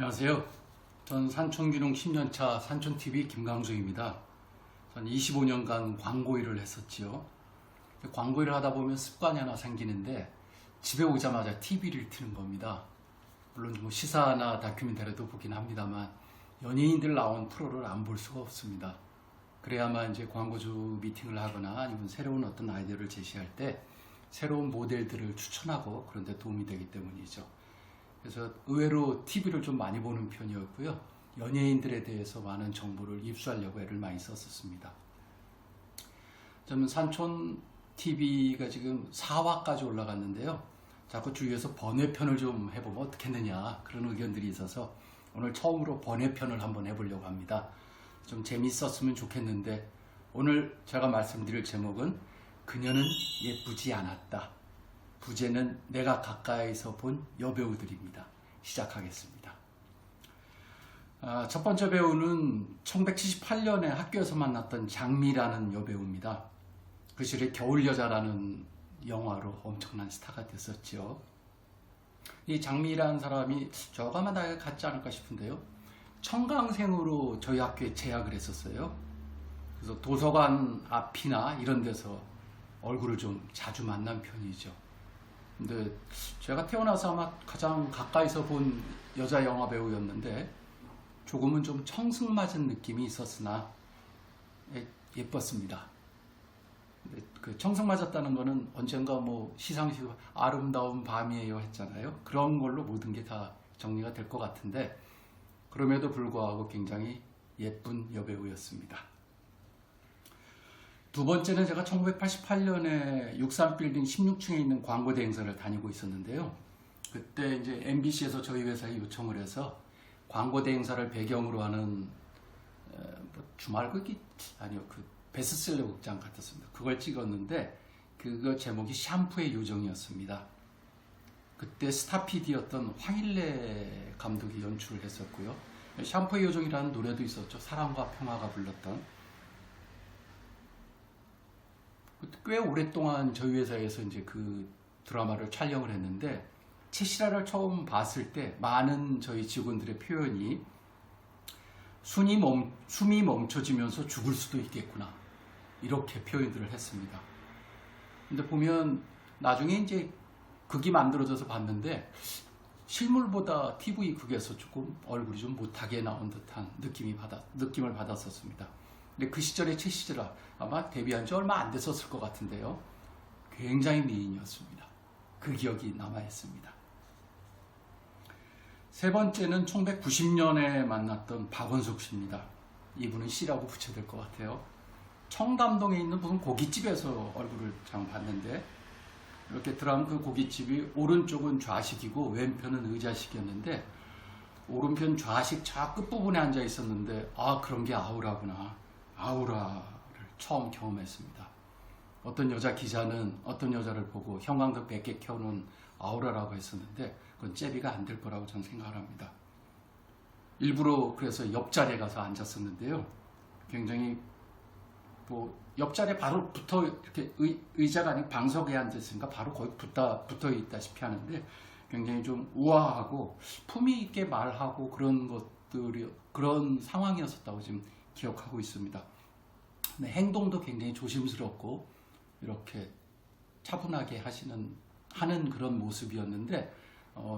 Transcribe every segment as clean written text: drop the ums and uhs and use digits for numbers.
안녕하세요. 전 산촌기농 10년차 산촌TV 김강중입니다. 전 25년간 광고 일을 했었지요. 광고 일을 하다 보면 습관이 하나 생기는데 집에 오자마자 TV를 트는 겁니다. 물론 뭐 시사나 다큐멘터리도 보긴 합니다만 연예인들 나온 프로를 안 볼 수가 없습니다. 그래야만 이제 광고주 미팅을 하거나 아니면 새로운 어떤 아이디어를 제시할 때 새로운 모델들을 추천하고 그런 데 도움이 되기 때문이죠. 그래서 의외로 TV를 좀 많이 보는 편이었고요. 연예인들에 대해서 많은 정보를 입수하려고 애를 많이 썼었습니다. 저는 산촌 TV가 지금 4화까지 올라갔는데요. 자꾸 주위에서 번외편을 좀 해보면 어떻겠느냐 그런 의견들이 있어서 오늘 처음으로 번외편을 한번 해보려고 합니다. 좀 재밌었으면 좋겠는데 오늘 제가 말씀드릴 제목은 그녀는 예쁘지 않았다. 부제는 내가 가까이서 본 여배우들입니다. 시작하겠습니다. 첫 번째 배우는 1978년에 학교에서 만났던 장미라는 여배우입니다. 그 시절에 겨울여자라는 영화로 엄청난 스타가 됐었죠. 이 장미라는 사람이 저가 아마 나이가 같지 않을까 싶은데요. 청강생으로 저희 학교에 재학을 했었어요. 그래서 도서관 앞이나 이런 데서 얼굴을 좀 자주 만난 편이죠. 근데 제가 태어나서 아마 가장 가까이서 본 여자 영화 배우였는데 조금은 좀 청승맞은 느낌이 있었으나 예뻤습니다. 그 청승맞았다는 거는 언젠가 뭐 시상식 아름다운 밤이에요 했잖아요. 그런 걸로 모든 게 다 정리가 될 것 같은데 그럼에도 불구하고 굉장히 예쁜 여배우였습니다. 두 번째는 제가 1988년에 63빌딩 16층에 있는 광고 대행사를 다니고 있었는데요. 그때 이제 MBC에서 저희 회사에 요청을 해서 광고 대행사를 배경으로 하는 뭐 주말극이 아니요 그 베스트셀러 극장 같았습니다. 그걸 찍었는데 그거 제목이 샴푸의 요정이었습니다. 그때 스타 PD였던 황일래 감독이 연출을 했었고요. 샴푸의 요정이라는 노래도 있었죠. 사랑과 평화가 불렀던. 꽤 오랫동안 저희 회사에서 이제 그 드라마를 촬영을 했는데 채시라를 처음 봤을 때 많은 저희 직원들의 표현이 숨이 멈춰지면서 죽을 수도 있겠구나 이렇게 표현들을 했습니다. 근데 보면 나중에 이제 극이 만들어져서 봤는데 실물보다 TV 극에서 조금 얼굴이 좀 못하게 나온 듯한 느낌을 받았었습니다. 근데 그 시절의 채시라 아마 데뷔한 지 얼마 안 됐었을 것 같은데요. 굉장히 미인이었습니다. 그 기억이 남아있습니다. 세 번째는 1990년에 만났던 박원숙 씨입니다. 이분은 씨라고 붙여야 될 것 같아요. 청담동에 있는 무슨 고깃집에서 얼굴을 장 봤는데 이렇게 들어가면 그 고깃집이 오른쪽은 좌식이고 왼편은 의자식이었는데 오른편 좌식 저 끝부분에 앉아 있었는데 아 그런 게 아우라구나. 아우라를 처음 경험했습니다. 어떤 여자 기자는 어떤 여자를 보고 형광등 100개 켜놓은 아우라라고 했었는데 그건 잽이가 안 될 거라고 저는 생각을 합니다. 일부러 그래서 옆자리에 가서 앉았었는데요. 굉장히 뭐 옆자리에 바로 붙어 이렇게 의자가 아니고 방석에 앉았으니까 바로 거의 붙어 있다시피 하는데 굉장히 좀 우아하고 품위 있게 말하고 그런 상황이었었다고 지금 기억하고 있습니다. 행동도 굉장히 조심스럽고 이렇게 차분하게 하는 그런 모습이었는데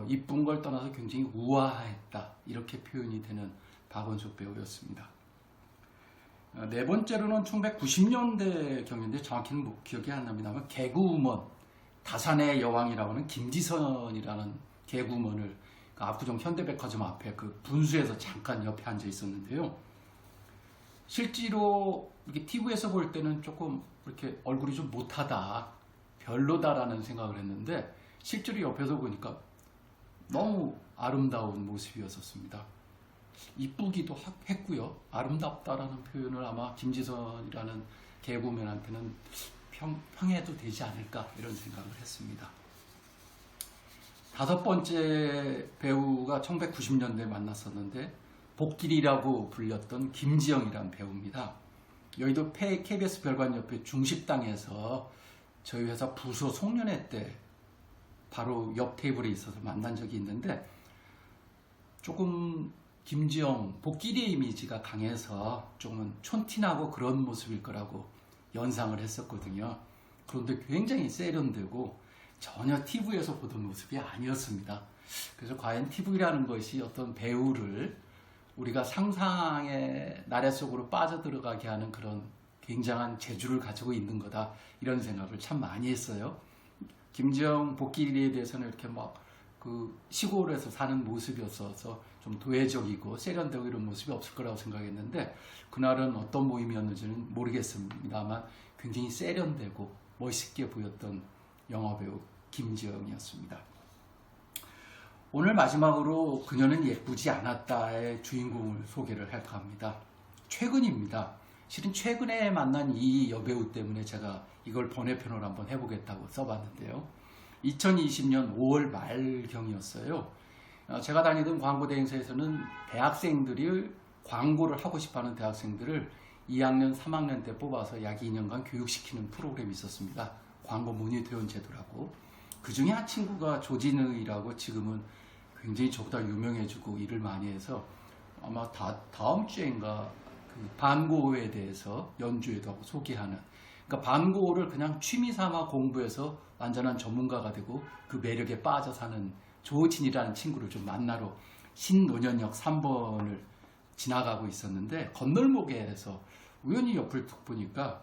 이쁜 걸 떠나서 굉장히 우아했다 이렇게 표현이 되는 박원숙 배우였습니다. 네 번째로는 1990년대 경인데 정확히는 뭐 기억이 안 납니다만 개그우먼 다산의 여왕이라고 하는 김지선이라는 개그우먼을 압구정 현대백화점 앞에 그 분수에서 잠깐 옆에 앉아 있었는데요. 실제로 이렇게 TV에서 볼 때는 조금 이렇게 얼굴이 좀 못하다, 별로다라는 생각을 했는데 실제로 옆에서 보니까 너무 아름다운 모습이었었습니다. 이쁘기도 했고요. 아름답다라는 표현을 아마 김지선이라는 개그우먼한테는 평해도 되지 않을까 이런 생각을 했습니다. 다섯 번째 배우가 1990년대에 만났었는데 복길이라고 불렸던 김지영이라는 배우입니다. 여의도 KBS 별관 옆에 중식당에서 저희 회사 부서 송년회 때 바로 옆 테이블에 있어서 만난 적이 있는데 조금 김지영 복귀리 이미지가 강해서 조금은 촌티나고 그런 모습일 거라고 연상을 했었거든요. 그런데 굉장히 세련되고 전혀 TV에서 보던 모습이 아니었습니다. 그래서 과연 TV라는 것이 어떤 배우를 우리가 상상의 나래 속으로 빠져들어가게 하는 그런 굉장한 재주를 가지고 있는 거다, 이런 생각을 참 많이 했어요. 김지영 복귀리에 대해서는 이렇게 막 그 시골에서 사는 모습이었어서 좀 도회적이고 세련되고 이런 모습이 없을 거라고 생각했는데, 그날은 어떤 모임이었는지는 모르겠습니다만 굉장히 세련되고 멋있게 보였던 영화배우 김지영이었습니다. 오늘 마지막으로 그녀는 예쁘지 않았다의 주인공을 소개를 할까 합니다. 최근입니다. 실은 최근에 만난 이 여배우 때문에 제가 이걸 번외편으로 한번 해보겠다고 써봤는데요. 2020년 5월 말경이었어요. 제가 다니던 광고 대행사에서는 대학생들이 광고를 하고 싶어하는 대학생들을 2학년, 3학년 때 뽑아서 약 2년간 교육시키는 프로그램이 있었습니다. 광고 모니터원 제도라고. 그 중에 한 친구가 조진의라고 지금은 굉장히 저보다 유명해지고 일을 많이 해서 아마 다음 주인가 그 반고에 대해서 연주회도 하고 소개하는, 그러니까 반고를 그냥 취미 삼아 공부해서 완전한 전문가가 되고 그 매력에 빠져 사는 조진이라는 친구를 좀 만나러 신논현역 3번을 지나가고 있었는데, 건널목에서 우연히 옆을 툭 보니까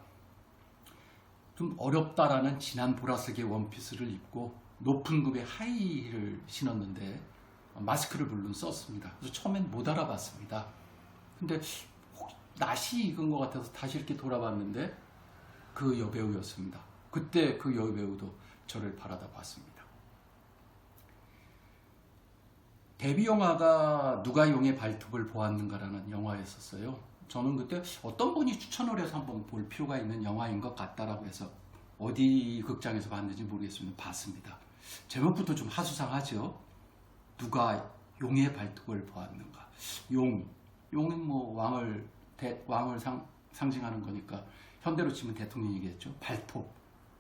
좀 어렵다라는 진한 보라색의 원피스를 입고 높은 급의 하이힐을 신었는데 마스크를 물론 썼습니다. 그래서 처음엔 못 알아봤습니다. 근데 낯이 익은 것 같아서 다시 이렇게 돌아봤는데 그 여배우였습니다. 그때 그 여배우도 저를 바라다 봤습니다. 데뷔 영화가 누가 용의 발톱을 보았는가라는 영화였었어요. 저는 그때 어떤 분이 추천을 해서 한번 볼 필요가 있는 영화인 것 같다라고 해서 어디 극장에서 봤는지 모르겠으면 봤습니다. 제목부터 좀 하수상하죠. 누가 용의 발톱을 보았는가. 용은 뭐 왕을 상징하는 거니까 현대로 치면 대통령이겠죠. 발톱,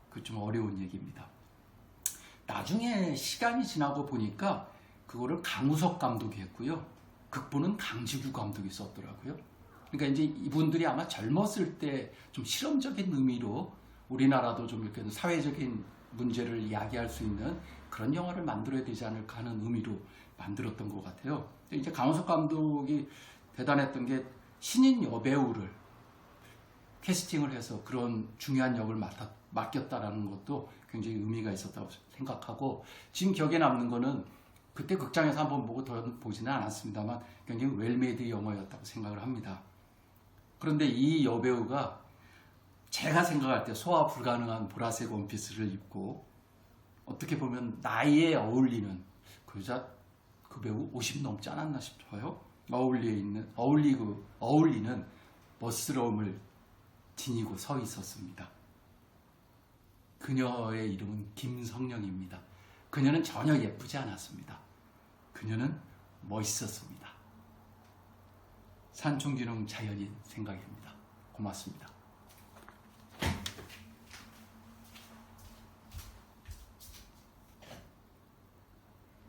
그 좀 어려운 얘기입니다. 나중에 시간이 지나고 보니까 그거를 강우석 감독이 했고요. 극본은 강지구 감독이 썼더라고요. 그러니까 이제 이분들이 아마 젊었을 때 좀 실험적인 의미로 우리나라도 좀 이렇게 사회적인 문제를 이야기할 수 있는 그런 영화를 만들어야 되지 않을까 하는 의미로 만들었던 것 같아요. 이제 강우석 감독이 대단했던 게 신인 여배우를 캐스팅을 해서 그런 중요한 역을 맡겼다라는 것도 굉장히 의미가 있었다고 생각하고, 지금 기억에 남는 거는 그때 극장에서 한번 보고 더 보지는 않았습니다만 굉장히 웰메이드 영화였다고 생각을 합니다. 그런데 이 여배우가 제가 생각할 때 소화 불가능한 보라색 원피스를 입고 어떻게 보면 나이에 어울리는, 그 여자 그 배우 50 넘지 않았나 싶어요. 어울리는 멋스러움을 지니고 서 있었습니다. 그녀의 이름은 김성령입니다. 그녀는 전혀 예쁘지 않았습니다. 그녀는 멋있었습니다. 산중기능 자연인 생각입니다. 고맙습니다.